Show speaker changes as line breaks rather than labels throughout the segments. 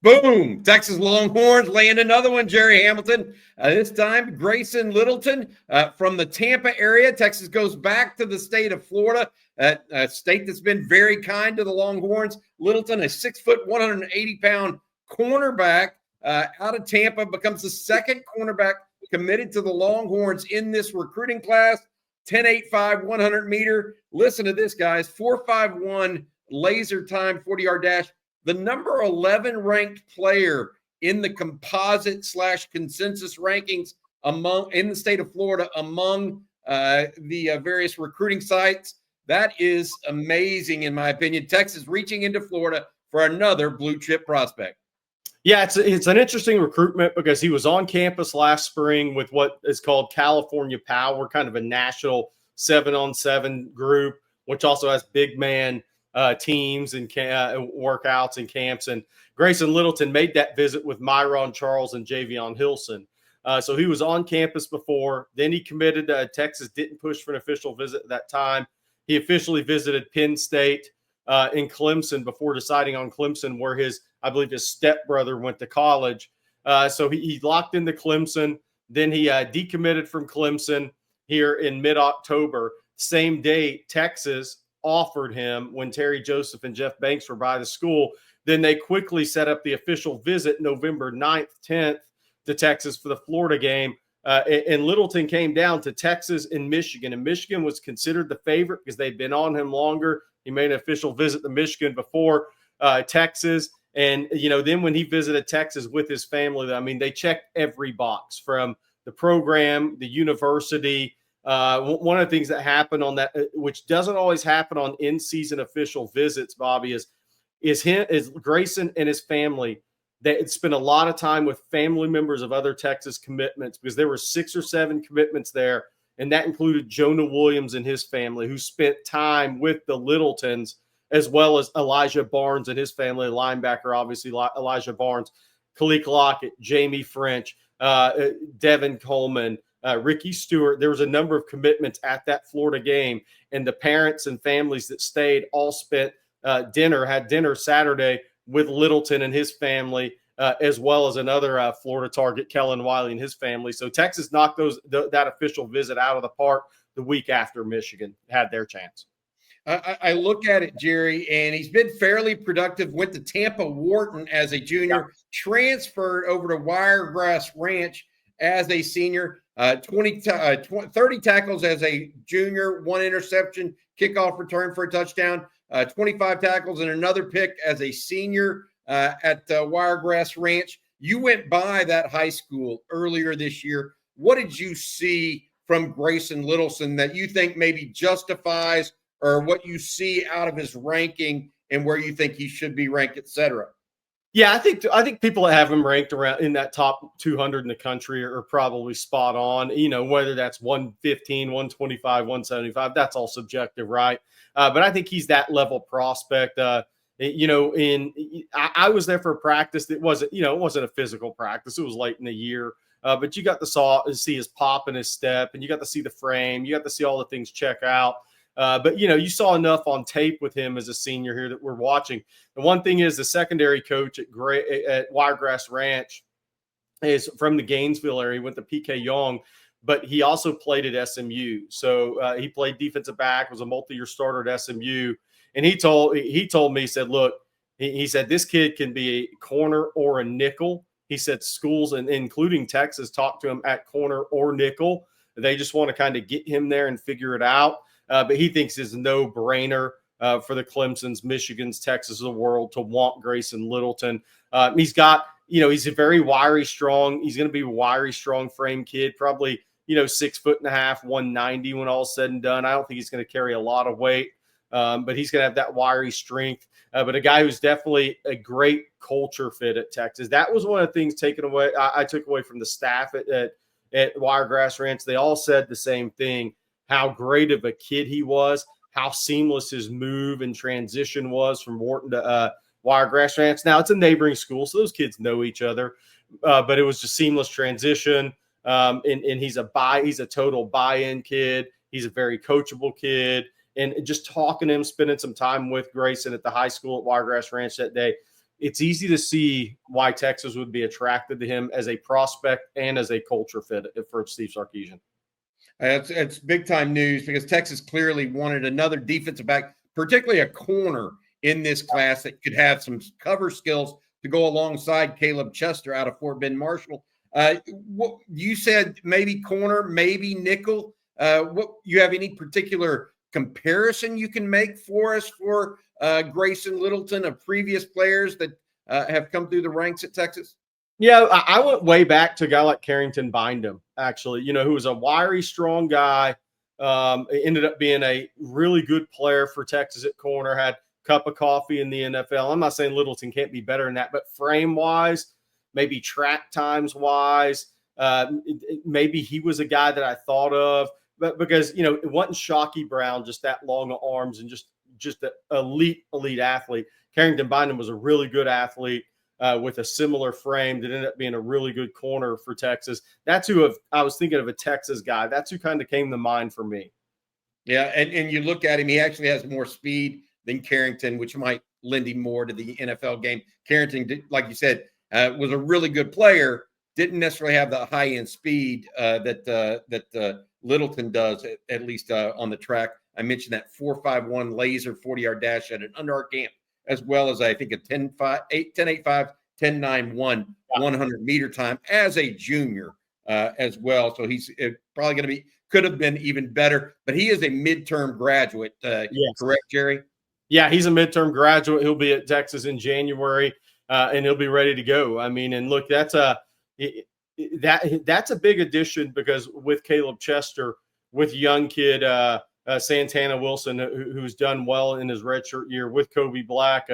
Boom! Texas Longhorns land another one, Gerry Hamilton. This time, Graceson Littleton from the Tampa area. Texas goes back to the state of Florida, a state that's been very kind to the Longhorns. Littleton, a 6 foot, 180-pound cornerback out of Tampa, becomes the second cornerback committed to the Longhorns in this recruiting class. 10.85, 100 meter. Listen to this, guys. 4.51 laser time, 40-yard dash. The number 11 ranked player in the composite / consensus rankings in the state of Florida among the various recruiting sites. That is amazing, in my opinion. Texas reaching into Florida for another blue chip prospect.
Yeah, it's an interesting recruitment because he was on campus last spring with what is called California Power, kind of a national 7-on-7 group, which also has big man teams and workouts and camps. And Graceson Littleton made that visit with Myron Charles and Javion Hilson. So he was on campus before. Then he committed to Texas, didn't push for an official visit at that time. He officially visited Penn State in Clemson before deciding on Clemson, where I believe his stepbrother went to college. So he locked into Clemson. Then he decommitted from Clemson here in mid-October. Same day, Texas offered him when Terry Joseph and Jeff Banks were by the school. Then they quickly set up the official visit November 9th, 10th to Texas for the Florida game. And Littleton came down to Texas and Michigan. And Michigan was considered the favorite because they'd been on him longer. He made an official visit to Michigan before Texas. And, then when he visited Texas with his family, I mean, they checked every box from the program, the university. One of the things that happened on that, which doesn't always happen on in-season official visits, Bobby, is Graceson and his family. They spent a lot of time with family members of other Texas commitments because there were 6 or 7 commitments there, and that included Jonah Williams and his family, who spent time with the Littletons, as well as Elijah Barnes and his family, linebacker, obviously, Elijah Barnes, Kalik Lockett, Jamie French, Devin Coleman, Ricky Stewart. There was a number of commitments at that Florida game, and the parents and families that stayed all spent had dinner Saturday with Littleton and his family, as well as another Florida target, Kellen Wiley and his family. So Texas knocked that official visit out of the park the week after Michigan had their chance.
I look at it, Gerry, and he's been fairly productive. Went to Tampa Wharton as a junior, transferred over to Wiregrass Ranch as a senior, 30 tackles as a junior, 1 interception, kickoff return for a touchdown, 25 tackles and another pick as a senior at Wiregrass Ranch. You went by that high school earlier this year. What did you see from Graceson Littleton that you think maybe justifies, or what you see out of his ranking and where you think he should be ranked, et cetera?
Yeah, I think people that have him ranked around in that top 200 in the country are probably spot on. Whether that's 115, 125, 175, that's all subjective, right? But I think he's that level prospect. I was there for a practice that wasn't, it wasn't a physical practice. It was late in the year, but you got to see his pop and his step, and you got to see the frame. You got to see all the things check out. But you saw enough on tape with him as a senior here that we're watching. The one thing is the secondary coach at Wiregrass Ranch is from the Gainesville area. He went to PK Young, but he also played at SMU. So he played defensive back, was a multi-year starter at SMU. And he told me, he said, look, he said, this kid can be a corner or a nickel. He said schools, and including Texas, talked to him at corner or nickel. They just want to kind of get him there and figure it out. But he thinks it's a no-brainer for the Clemsons, Michigans, Texas of the world to want Graceson Littleton. He's got, he's a very wiry, strong. He's going to be a wiry, strong frame kid, probably, 6'1.5", 190 when all's said and done. I don't think he's going to carry a lot of weight, but he's going to have that wiry strength. But a guy who's definitely a great culture fit at Texas. That was one of the things I took away from the staff at Wiregrass Ranch. They all said the same thing. How great of a kid he was, how seamless his move and transition was from Wharton to Wiregrass Ranch. Now, it's a neighboring school, so those kids know each other, but it was just seamless transition. And he's a total buy-in kid. He's a very coachable kid. And just talking to him, spending some time with Graceson at the high school at Wiregrass Ranch that day, it's easy to see why Texas would be attracted to him as a prospect and as a culture fit for Steve Sarkisian.
It's big time news because Texas clearly wanted another defensive back, particularly a corner in this class that could have some cover skills to go alongside Caleb Chester out of Fort Bend Marshall. What you said, maybe corner, maybe nickel. What you have any particular comparison you can make for us for Graceson Littleton of previous players that have come through the ranks at Texas?
Yeah, I went way back to a guy like Carrington Bindum, actually, who was a wiry, strong guy. Ended up being a really good player for Texas at corner, had a cup of coffee in the NFL. I'm not saying Littleton can't be better than that, but frame-wise, maybe track times-wise, maybe he was a guy that I thought of. But because, it wasn't Shockey Brown, just that long of arms and just an elite athlete. Carrington Bindum was a really good athlete with a similar frame that ended up being a really good corner for Texas. That's who I was thinking of, a Texas guy. That's who kind of came to mind for me.
Yeah, and you look at him, he actually has more speed than Carrington, which might lend him more to the NFL game. Carrington, like you said, was a really good player, didn't necessarily have the high-end speed that Littleton does, at least on the track. I mentioned that 4.51 laser 40-yard dash at an under camp, as well as I think a 10.85, 10.91 100-meter time as a junior as well. So he's probably going to be, could have been even better, but he is a midterm graduate. Yes. Correct, Jerry?
Yeah, he's a midterm graduate. He'll be at Texas in January, and he'll be ready to go. I mean, and look, that's a big addition, because with Caleb Chester, with young kid Santana Wilson, who's done well in his redshirt year, with Kobe Black,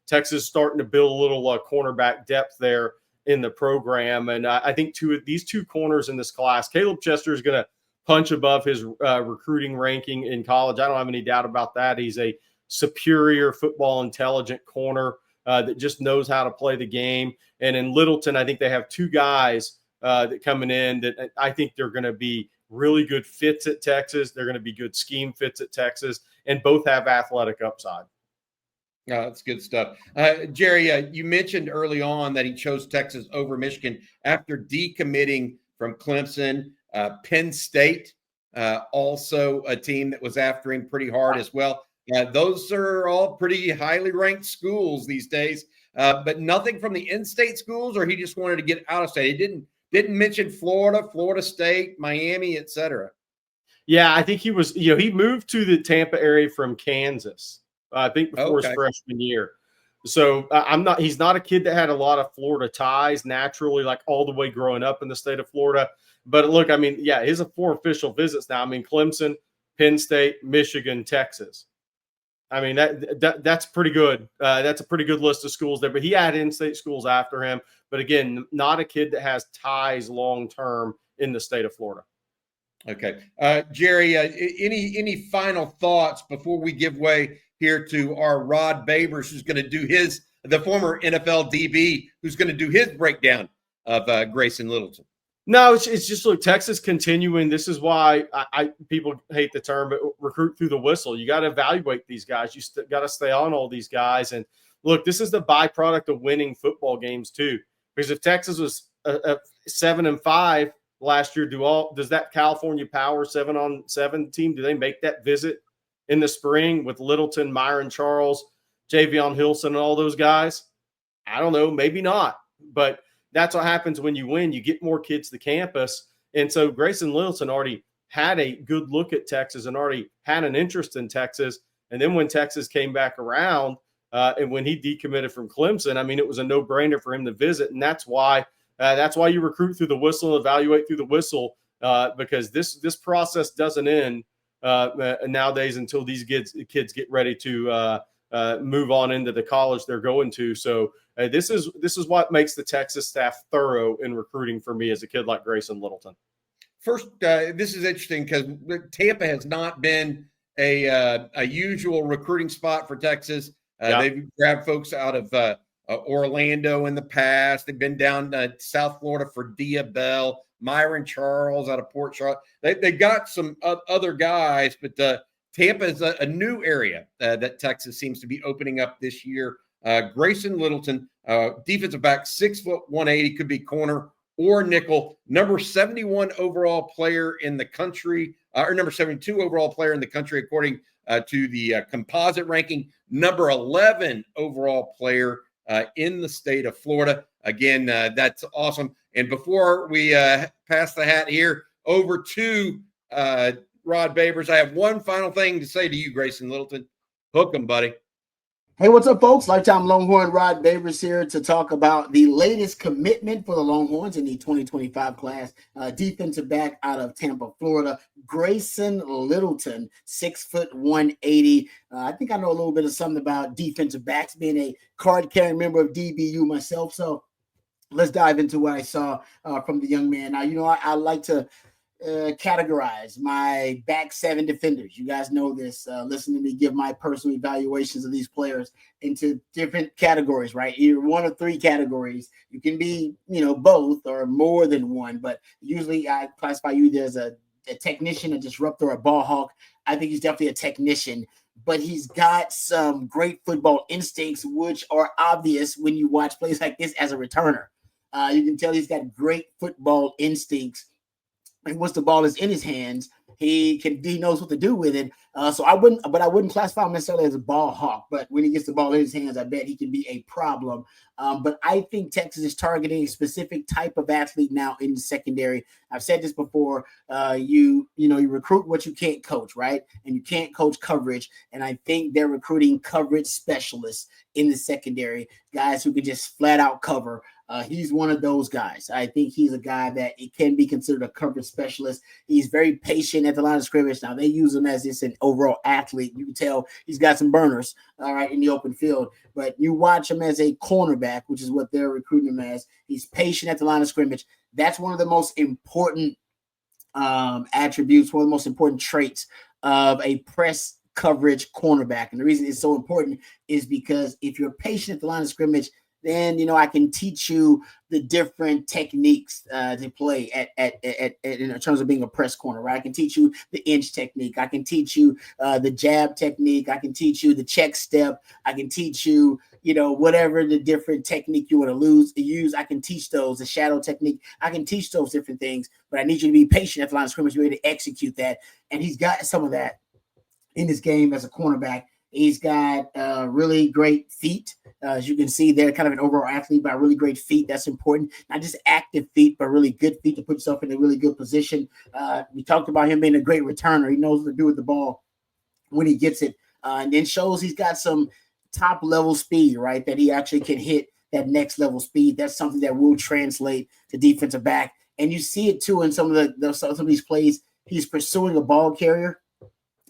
Texas starting to build a little cornerback depth there in the program. And I think these two corners in this class, Caleb Chester is going to punch above his recruiting ranking in college. I don't have any doubt about that. He's a superior football intelligent corner that just knows how to play the game. And in Littleton, I think they have two guys that coming in that I think they're going to be really good fits at Texas. They're going to be good scheme fits at Texas, and both have athletic upside.
That's good stuff. Jerry, you mentioned early on that he chose Texas over Michigan after decommitting from Clemson. Penn State, also a team that was after him pretty hard as well. Those are all pretty highly ranked schools these days, but nothing from the in-state schools, or he just wanted to get out of state. He didn't mention Florida, Florida State, Miami, etc.
Yeah, I think he was, he moved to the Tampa area from Kansas, I think before his freshman year. So he's not a kid that had a lot of Florida ties naturally, like all the way growing up in the state of Florida. But look, I mean, yeah, his 4 official visits now. I mean, Clemson, Penn State, Michigan, Texas. I mean, that's pretty good. That's a pretty good list of schools there. But he had in-state schools after him. But again, not a kid that has ties long-term in the state of Florida.
Okay. Jerry, any final thoughts before we give way here to our Rod Babers, who's going to do the former NFL DB, who's going to do his breakdown of Graceson Littleton?
No, it's just, look, Texas continuing. This is why people hate the term, but recruit through the whistle. You got to evaluate these guys. You got to stay on all these guys. And look, this is the byproduct of winning football games too. Because if Texas was 7-5 last year, does that California Power 7-on-7 team, do they make that visit in the spring with Littleton, Myron Charles, Javion Hilson, and all those guys? I don't know, maybe not, but that's what happens when you win. You get more kids to campus. And so Graceson Littleton already had a good look at Texas and already had an interest in Texas. And then when Texas came back around and when he decommitted from Clemson, I mean, it was a no-brainer for him to visit. And that's why you recruit through the whistle, evaluate through the whistle, because this process doesn't end nowadays until these kids get ready to move on into the college they're going to. So this is what makes the Texas staff thorough in recruiting for me as a kid like Graceson Littleton.
First, this is interesting because Tampa has not been a usual recruiting spot for Texas. They've grabbed folks out of Orlando in the past. They've been down to South Florida for Dia Bell, Myron Charles out of Port Charlotte. They got some other guys, but Tampa is a new area that Texas seems to be opening up this year Grayson Littleton, defensive back, 6', 180, could be corner or nickel. Number 71 overall player in the country, or number 72 overall player in the country, according to the composite ranking. Number 11 overall player in the state of Florida. Again, that's awesome. And before we pass the hat here over to Rod Babers, I have one final thing to say to you, Grayson Littleton. Hook 'em, buddy.
Hey, what's up, folks? Lifetime Longhorn Rod Babers here to talk about the latest commitment for the Longhorns in the 2025 class. Defensive back out of Tampa, Florida, Grayson Littleton, 6', 180. I think I know a little bit of something about defensive backs, being a card-carrying member of DBU myself. So let's dive into what I saw from the young man. Now, I like to categorize my back seven defenders. You guys know this. Listen to me give my personal evaluations of these players into different categories, right? Either one of three categories. You can be, both or more than one, but usually I classify you either as a technician, a disruptor, or a ball hawk. I think he's definitely a technician, but he's got some great football instincts, which are obvious when you watch plays like this as a returner. You can tell he's got great football instincts. And once the ball is in his hands, he knows what to do with it. So I wouldn't classify him necessarily as a ball hawk. But when he gets the ball in his hands, I bet he can be a problem. But I think Texas is targeting a specific type of athlete now in the secondary. I've said this before. You recruit what you can't coach, right? And you can't coach coverage. And I think they're recruiting coverage specialists in the secondary, guys who can just flat out cover. He's one of those guys. I think he's a guy that it can be considered a coverage specialist. He's very patient at the line of scrimmage. Now, they use him as just an overall athlete. You can tell he's got some burners, all right, in the open field. But you watch him as a cornerback, which is what they're recruiting him as. He's patient at the line of scrimmage. That's one of the most important attributes, one of the most important traits of a press coverage cornerback. And the reason it's so important is because if you're patient at the line of scrimmage, then I can teach you the different techniques to play at in terms of being a press corner, right? I can teach you the inch technique. I can teach you the jab technique. I can teach you the check step. I can teach you, whatever the different technique you want to use. I can teach those, the shadow technique. I can teach those different things, but I need you to be patient at the line of scrimmage, ready to execute that. And he's got some of that in his game as a cornerback. He's got really great feet. As you can see, they're kind of an overall athlete, but really great feet. That's important. Not just active feet, but really good feet to put yourself in a really good position. We talked about him being a great returner. He knows what to do with the ball when he gets it. And then shows he's got some top-level speed, right, that he actually can hit that next-level speed. That's something that will translate to defensive back. And you see it, too, in some of these plays. He's pursuing a ball carrier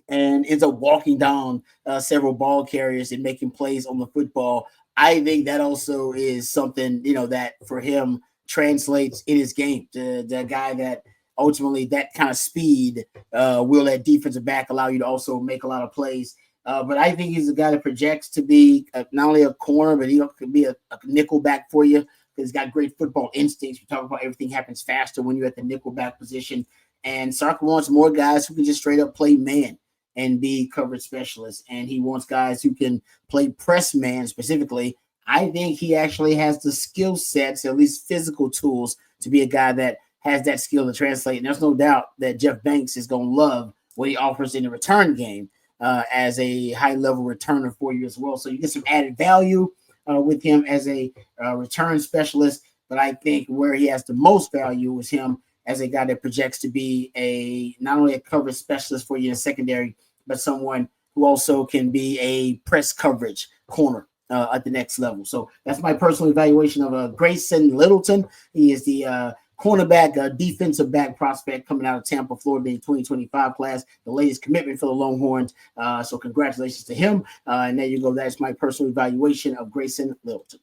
and ends up walking down several ball carriers and making plays on the football. I think that also is something, that for him translates in his game. The guy that ultimately that kind of speed will at defensive back allow you to also make a lot of plays. But I think he's a guy that projects to be not only a corner, but he could be a nickel back for you because he's got great football instincts. We talk about everything happens faster when you're at the nickel back position. And Sark wants more guys who can just straight up play man and be coverage specialists. And he wants guys who can play press man specifically. I think he actually has the skill sets, at least physical tools, to be a guy that has that skill to translate. And there's no doubt that Jeff Banks is going to love what he offers in the return game as a high-level returner for you as well. So you get some added value with him as a return specialist. But I think where he has the most value is him as a guy that projects to be not only a coverage specialist for you in secondary, but someone who also can be a press coverage corner at the next level. So that's my personal evaluation of Grayson Littleton. He is the cornerback, defensive back prospect coming out of Tampa, Florida in 2025 class, the latest commitment for the Longhorns. So congratulations to him. And there you go. That's my personal evaluation of Grayson Littleton.